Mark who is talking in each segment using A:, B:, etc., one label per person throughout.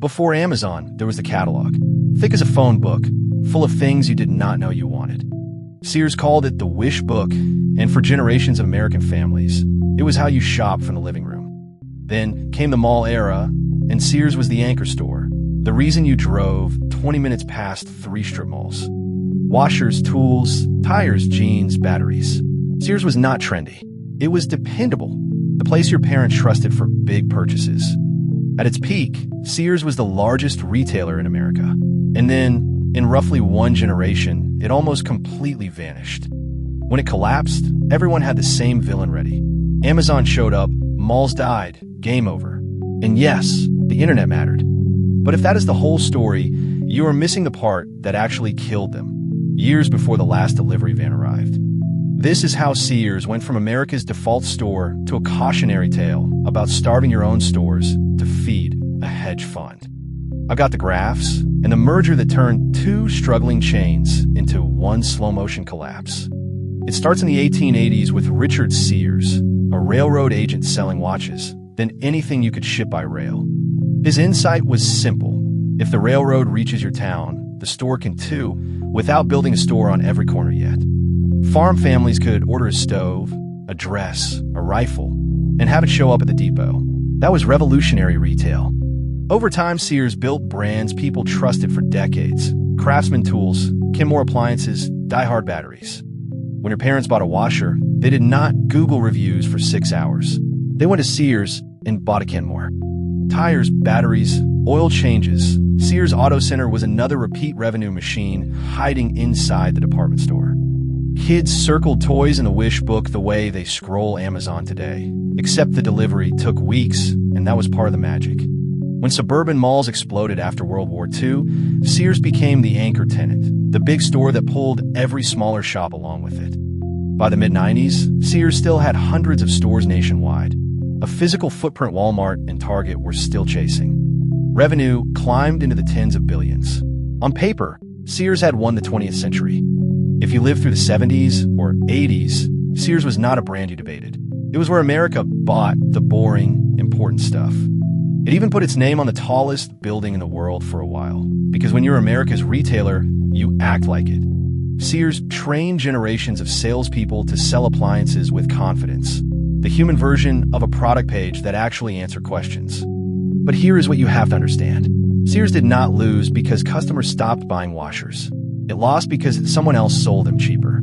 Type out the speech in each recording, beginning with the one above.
A: Before Amazon, there was the catalog, thick as a phone book, full of things you did not know you wanted. Sears called it the wish book, and for generations of American families, it was how you shopped from the living room. Then came the mall era, and Sears was the anchor store, the reason you drove 20 minutes past 3 strip malls. Washers, tools, tires, jeans, batteries. Sears was not trendy. It was dependable, the place your parents trusted for big purchases. At its peak, Sears was the largest retailer in America. And then, in roughly one generation, it almost completely vanished. When it collapsed, everyone had the same villain ready. Amazon showed up, malls died, game over. And yes, the internet mattered. But if that is the whole story, you are missing the part that actually killed them, years before the last delivery van arrived. This is how Sears went from America's default store to a cautionary tale about starving your own stores to feed a hedge fund. I've got the graphs and the merger that turned 2 struggling chains into one slow-motion collapse. It starts in the 1880s with Richard Sears, a railroad agent selling watches, then anything you could ship by rail. His insight was simple. If the railroad reaches your town, the store can too, without building a store on every corner yet. Farm families could order a stove, a dress, a rifle, and have it show up at the depot. That was revolutionary retail. Over time, Sears built brands people trusted for decades. Craftsman tools, Kenmore appliances, Die-Hard batteries. When your parents bought a washer, they did not Google reviews for 6 hours. They went to Sears and bought a Kenmore. Tires, batteries, oil changes. Sears Auto Center was another repeat revenue machine hiding inside the department store. Kids circled toys in the wish book the way they scroll Amazon today, except the delivery took weeks, and that was part of the magic. When suburban malls exploded after World War II, Sears became the anchor tenant, the big store that pulled every smaller shop along with it. By the mid-90s, Sears still had hundreds of stores nationwide. A physical footprint Walmart and Target were still chasing. Revenue climbed into the tens of billions. On paper, Sears had won the 20th century. If you lived through the 70s or 80s, Sears was not a brand you debated. It was where America bought the boring, important stuff. It even put its name on the tallest building in the world for a while, because when you're America's retailer, you act like it. Sears trained generations of salespeople to sell appliances with confidence, the human version of a product page that actually answered questions. But here is what you have to understand. Sears did not lose because customers stopped buying washers. It lost because someone else sold them cheaper.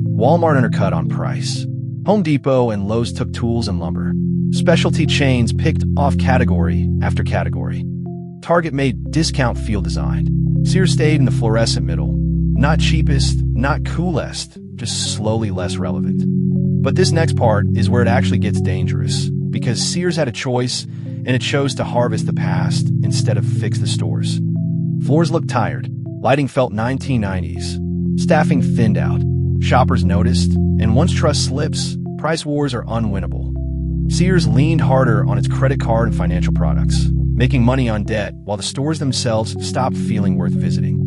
A: Walmart undercut on price. Home Depot and Lowe's took tools and lumber. Specialty chains picked off category after category. Target made discount field design. Sears stayed in the fluorescent middle. Not cheapest, not coolest, just slowly less relevant. But this next part is where it actually gets dangerous, because Sears had a choice, and it chose to harvest the past instead of fix the stores. Floors looked tired. Lighting felt 1990s. Staffing thinned out. Shoppers noticed, and once trust slips, price wars are unwinnable. Sears leaned harder on its credit card and financial products, making money on debt while the stores themselves stopped feeling worth visiting.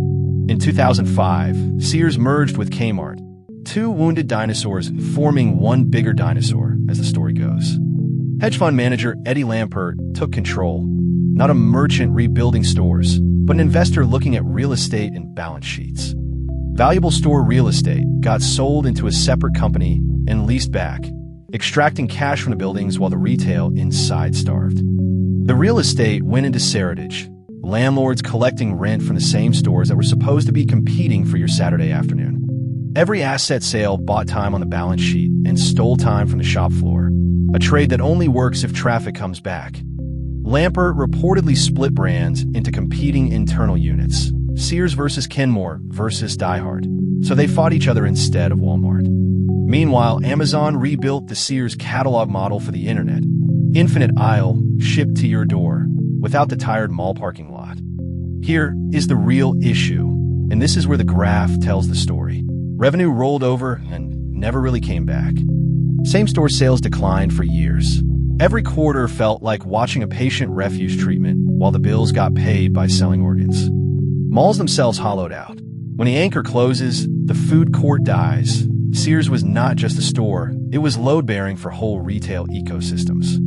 A: In 2005, Sears merged with Kmart, 2 wounded dinosaurs forming one bigger dinosaur, as the story goes. Hedge fund manager Eddie Lampert took control, not a merchant rebuilding stores, but an investor looking at real estate and balance sheets. Valuable store real estate got sold into a separate company and leased back, extracting cash from the buildings while the retail inside starved. The real estate went into serratage, landlords collecting rent from the same stores that were supposed to be competing for your Saturday afternoon. Every asset sale bought time on the balance sheet and stole time from the shop floor, a trade that only works if traffic comes back. Lampert reportedly split brands into competing internal units, Sears versus Kenmore versus Die-Hard, so they fought each other instead of Walmart. Meanwhile, Amazon rebuilt the Sears catalog model for the internet. Infinite aisle, shipped to your door, without the tired mall parking lot. Here is the real issue, and this is where the graph tells the story. Revenue rolled over and never really came back. Same-store sales declined for years. Every quarter felt like watching a patient refuse treatment while the bills got paid by selling organs. Malls themselves hollowed out. When the anchor closes, the food court dies. Sears was not just a store, it was load-bearing for whole retail ecosystems.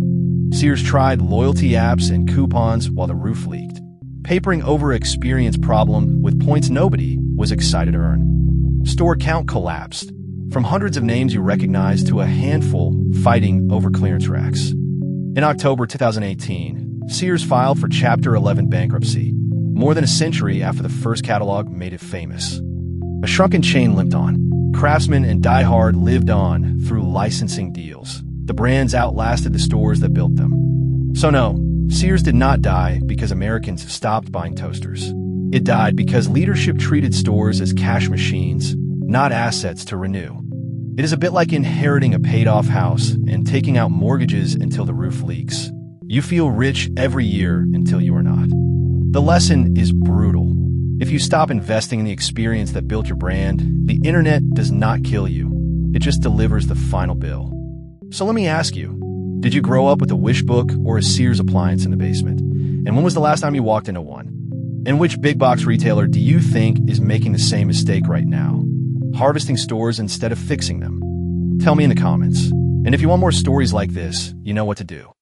A: Sears tried loyalty apps and coupons while the roof leaked. papering over experience problem with points nobody was excited to earn. Store count collapsed, from hundreds of names you recognized to a handful fighting over clearance racks. In October 2018, Sears filed for Chapter 11 bankruptcy, more than a century after the first catalog made it famous. A shrunken chain limped on. Craftsman and Die Hard lived on through licensing deals. The brands outlasted the stores that built them. So no, Sears did not die because Americans stopped buying toasters. It died because leadership treated stores as cash machines, not assets to renew. It is a bit like inheriting a paid-off house and taking out mortgages until the roof leaks. You feel rich every year until you are not. The lesson is brutal. If you stop investing in the experience that built your brand, the internet does not kill you. It just delivers the final bill. So let me ask you, did you grow up with a Wish book or a Sears appliance in the basement? And when was the last time you walked into one? And which big box retailer do you think is making the same mistake right now? Harvesting stores instead of fixing them? Tell me in the comments. And if you want more stories like this, you know what to do.